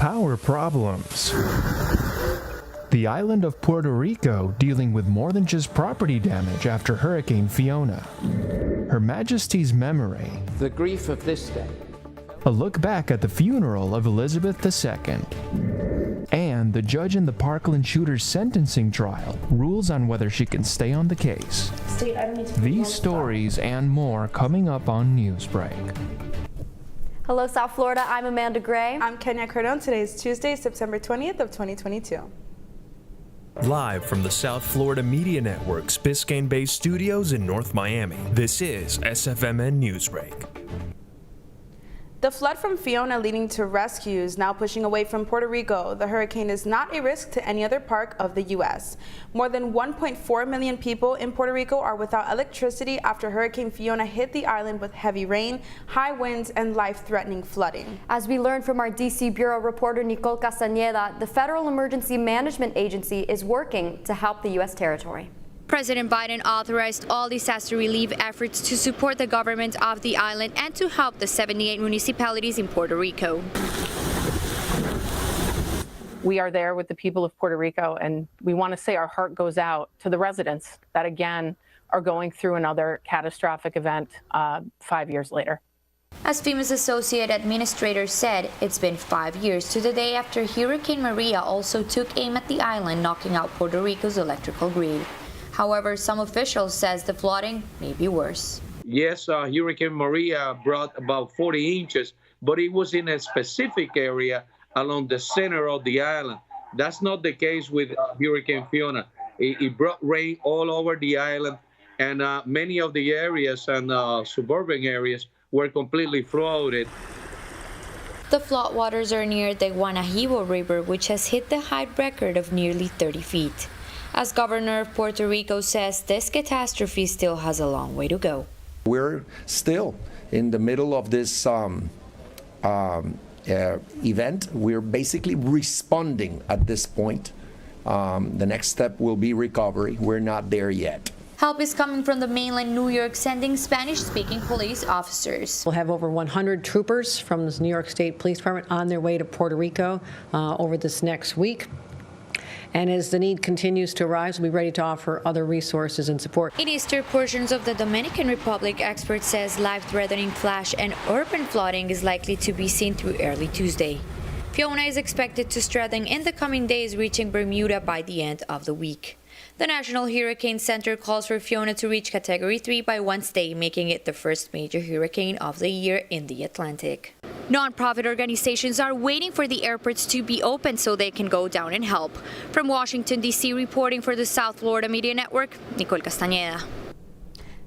power problems. The island of Puerto Rico dealing with more than just property damage after Hurricane Fiona. Her Majesty's memory. The grief of this day. A look back at the funeral of Elizabeth II. And the judge in the Parkland shooter's sentencing trial rules on whether she can stay on the case. These stories and more coming up on Newsbreak. Hello, South Florida. I'm Amanda Gray. I'm Kenya Cardone. Today is Tuesday, September 20th of 2022. Live from the South Florida Media Network's Biscayne-based studios in North Miami, this is SFMN Newsbreak. The flood from Fiona leading to rescues now pushing away from Puerto Rico. The hurricane is not a risk to any other part of the U.S. More than 1.4 million people in Puerto Rico are without electricity after Hurricane Fiona hit the island with heavy rain, high winds, and life-threatening flooding. As we learned from our D.C. Bureau reporter Nicole Castañeda, the Federal Emergency Management Agency is working to help the U.S. territory. President Biden authorized all disaster relief efforts to support the government of the island and to help the 78 municipalities in Puerto Rico. We are there with the people of Puerto Rico, and we want to say our heart goes out to the residents that, again, are going through another catastrophic event 5 years later. As FEMA's associate administrator said, it's been 5 years to the day after Hurricane Maria also took aim at the island, knocking out Puerto Rico's electrical grid. However, some officials says the flooding may be worse. Yes, Hurricane Maria brought about 40 inches, but it was in a specific area along the center of the island. That's not the case with Hurricane Fiona. It brought rain all over the island, and many of the areas and suburban areas were completely flooded. The floodwaters are near the Guanajibo River, which has hit the height record of nearly 30 feet. As Governor of Puerto Rico says, this catastrophe still has a long way to go. We're still in the middle of this event. We're basically responding at this point. The next step will be recovery. We're not there yet. Help is coming from the mainland New York, sending Spanish-speaking police officers. We'll have over 100 troopers from the New York State Police Department on their way to Puerto Rico over this next week. And as the need continues to rise, we'll be ready to offer other resources and support. In eastern portions of the Dominican Republic, experts says life-threatening flash and urban flooding is likely to be seen through early Tuesday. Fiona is expected to strengthen in the coming days, reaching Bermuda by the end of the week. The National Hurricane Center calls for Fiona to reach Category 3 by Wednesday, making it the first major hurricane of the year in the Atlantic. Nonprofit organizations are waiting for the airports to be open so they can go down and help. From Washington, D.C., reporting for the South Florida Media Network, Nicole Castañeda.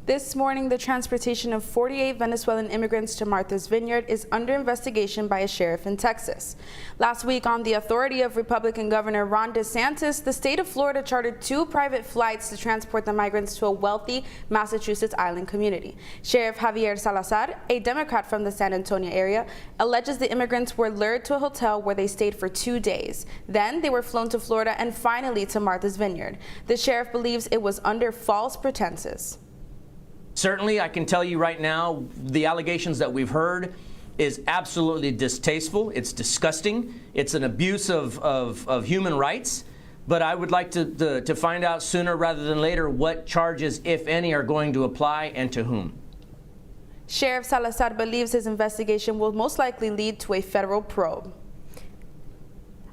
This morning, the transportation of 48 Venezuelan immigrants to Martha's Vineyard is under investigation by a sheriff in Texas. Last week, on the authority of Republican Governor Ron DeSantis, the state of Florida chartered 2 private flights to transport the migrants to a wealthy Massachusetts island community. Sheriff Javier Salazar, a Democrat from the San Antonio area, alleges the immigrants were lured to a hotel where they stayed for 2 days. Then they were flown to Florida and finally to Martha's Vineyard. The sheriff believes it was under false pretenses. Certainly, I can tell you right now, the allegations that we've heard is absolutely distasteful. It's disgusting. It's an abuse of human rights. But I would like to find out sooner rather than later what charges, if any, are going to apply and to whom. Sheriff Salazar believes his investigation will most likely lead to a federal probe.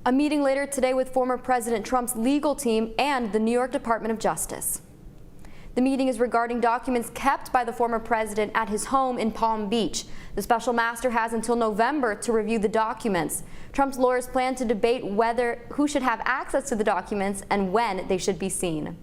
A meeting later today with former President Trump's legal team and the New York Department of Justice. The meeting is regarding documents kept by the former president at his home in Palm Beach. The special master has until November to review the documents. Trump's lawyers plan to debate who should have access to the documents and when they should be seen.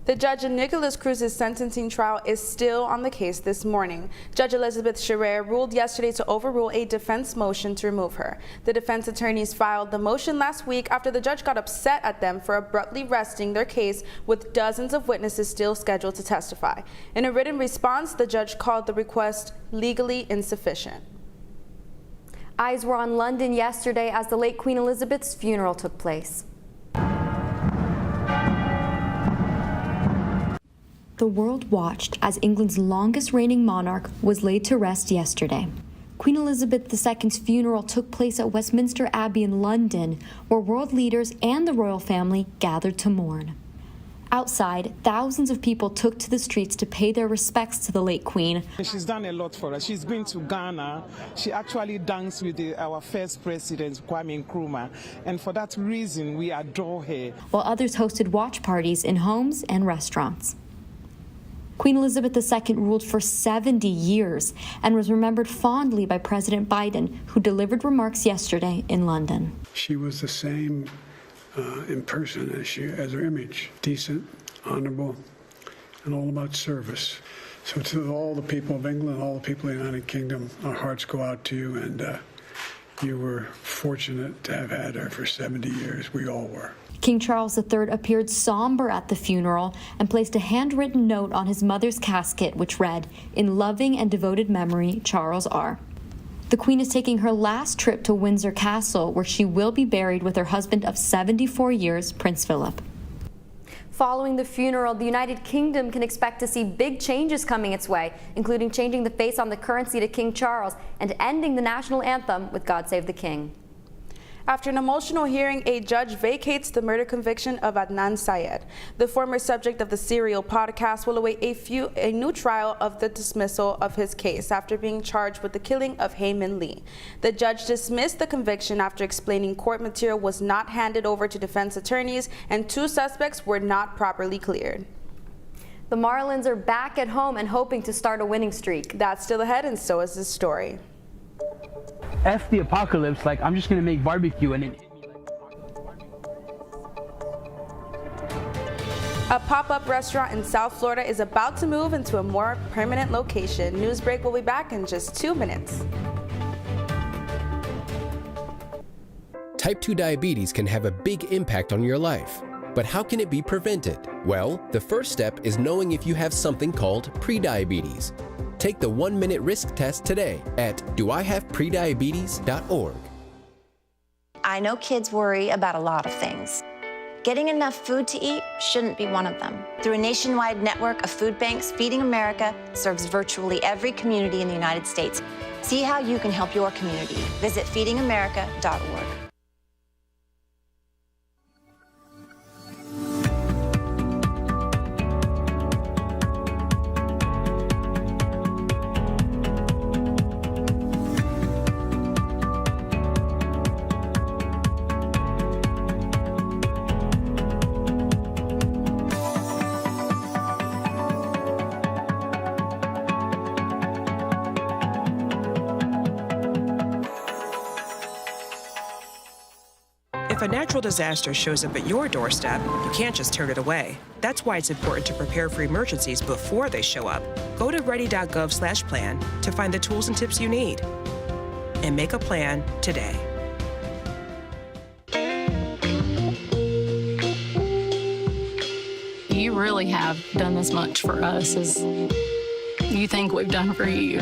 The judge in Nicholas Cruz's sentencing trial is still on the case this morning. Judge Elizabeth Scherer ruled yesterday to overrule a defense motion to remove her. The defense attorneys filed the motion last week after the judge got upset at them for abruptly resting their case with dozens of witnesses still scheduled to testify. In a written response, the judge called the request legally insufficient. Eyes were on London yesterday as the late Queen Elizabeth's funeral took place. The world watched as England's longest reigning monarch was laid to rest yesterday. Queen Elizabeth II's funeral took place at Westminster Abbey in London, where world leaders and the royal family gathered to mourn. Outside, thousands of people took to the streets to pay their respects to the late Queen. She's done a lot for us. She's been to Ghana. She actually danced with our first president, Kwame Nkrumah, and for that reason, we adore her. While others hosted watch parties in homes and restaurants. Queen Elizabeth II ruled for 70 years and was remembered fondly by President Biden, who delivered remarks yesterday in London. She was the same in person as her image, decent, honorable, and all about service. So to all the people of England, all the people of the United Kingdom, our hearts go out to you, and you were fortunate to have had her for 70 years. We all were. King Charles III appeared somber at the funeral and placed a handwritten note on his mother's casket, which read, "In loving and devoted memory, Charles R." The Queen is taking her last trip to Windsor Castle, where she will be buried with her husband of 74 years, Prince Philip. Following the funeral, the United Kingdom can expect to see big changes coming its way, including changing the face on the currency to King Charles and ending the national anthem with God Save the King. After an emotional hearing, a judge vacates the murder conviction of Adnan Syed. The former subject of the Serial podcast will await a new trial of the dismissal of his case after being charged with the killing of Hae-Min Lee. The judge dismissed the conviction after explaining court material was not handed over to defense attorneys and 2 suspects were not properly cleared. The Marlins are back at home and hoping to start a winning streak. That's still ahead, and so is this story. F the apocalypse, like I'm just gonna make barbecue and then A pop-up restaurant in South Florida is about to move into a more permanent location. Newsbreak will be back in just 2 minutes. Type 2 diabetes can have a big impact on your life. But how can it be prevented? Well, the first step is knowing if you have something called prediabetes. Take the 1-minute risk test today at doihaveprediabetes.org. I know kids worry about a lot of things. Getting enough food to eat shouldn't be one of them. Through a nationwide network of food banks, Feeding America serves virtually every community in the United States. See how you can help your community. Visit feedingamerica.org. If a natural disaster shows up at your doorstep, you can't just turn it away. That's why it's important to prepare for emergencies before they show up. Go to ready.gov/plan to find the tools and tips you need. And make a plan today. You really have done as much for us as you think we've done for you.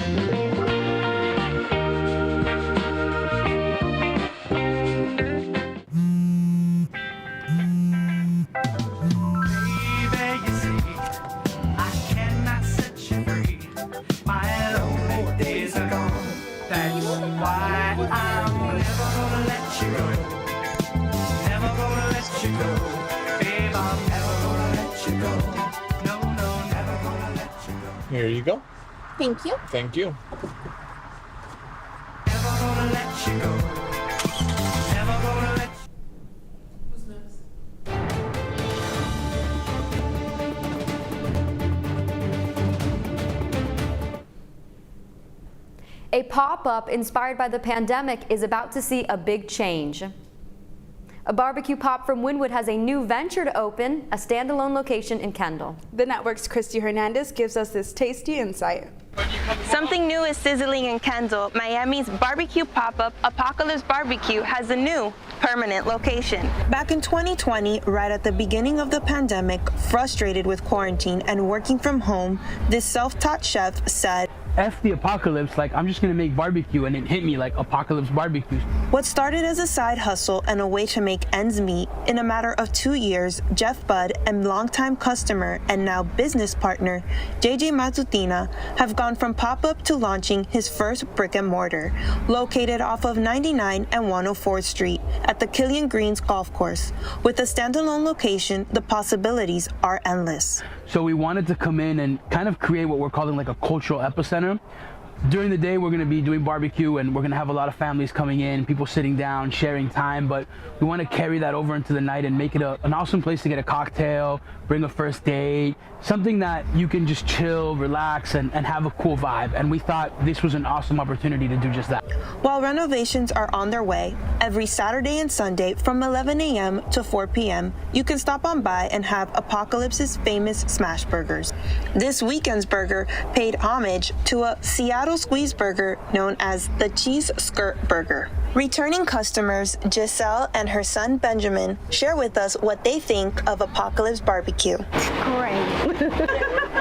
Here you go. Thank you. Thank you. A pop-up inspired by the pandemic is about to see a big change. A barbecue pop from Wynwood has a new venture to open, a standalone location in Kendall. The network's Christy Hernandez gives us this tasty insight. Something new is sizzling in Kendall. Miami's barbecue pop-up, Apocalypse Barbecue, has a new permanent location. Back in 2020, right at the beginning of the pandemic, frustrated with quarantine and working from home, this self-taught chef said, F the apocalypse, like I'm just gonna make barbecue, and it hit me like apocalypse barbecue. What started as a side hustle and a way to make ends meet, in a matter of 2 years, Jeff Budd and longtime customer and now business partner, JJ Matutina, have gone from pop-up to launching his first brick and mortar, located off of 99 and 104th Street at the Killian Greens Golf Course. With a standalone location, the possibilities are endless. So we wanted to come in and kind of create what we're calling like a cultural epicenter. During the day, we're going to be doing barbecue, and we're going to have a lot of families coming in, people sitting down, sharing time, but we want to carry that over into the night and make it an awesome place to get a cocktail, bring a first date, something that you can just chill, relax, and have a cool vibe. And we thought this was an awesome opportunity to do just that. While renovations are on their way, every Saturday and Sunday from 11 a.m. to 4 p.m., you can stop on by and have Apocalypse's famous smash burgers. This weekend's burger paid homage to a Seattle squeeze burger known as the Cheese Skirt Burger. Returning customers Giselle and her son Benjamin share with us what they think of Apocalypse Barbecue. Great.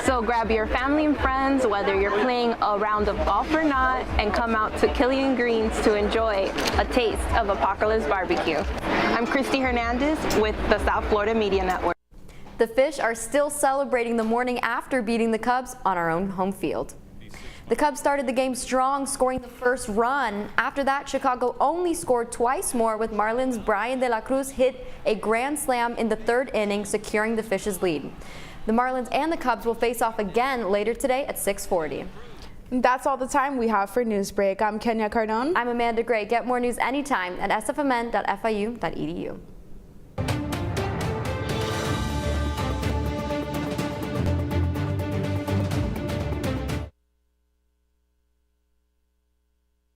So grab your family and friends, whether you're playing a round of golf or not, and come out to Killian Greens to enjoy a taste of Apocalypse Barbecue. I'm Christy Hernandez with the South Florida Media Network. The Fish are still celebrating the morning after beating the Cubs on our own home field. The Cubs started the game strong, scoring the first run. After that, Chicago only scored twice more, with Marlins' Brian De La Cruz hit a grand slam in the third inning, securing the Fish's lead. The Marlins and the Cubs will face off again later today at 6:40. That's all the time we have for Newsbreak. I'm Kenya Cardone. I'm Amanda Gray. Get more news anytime at sfmn.fiu.edu.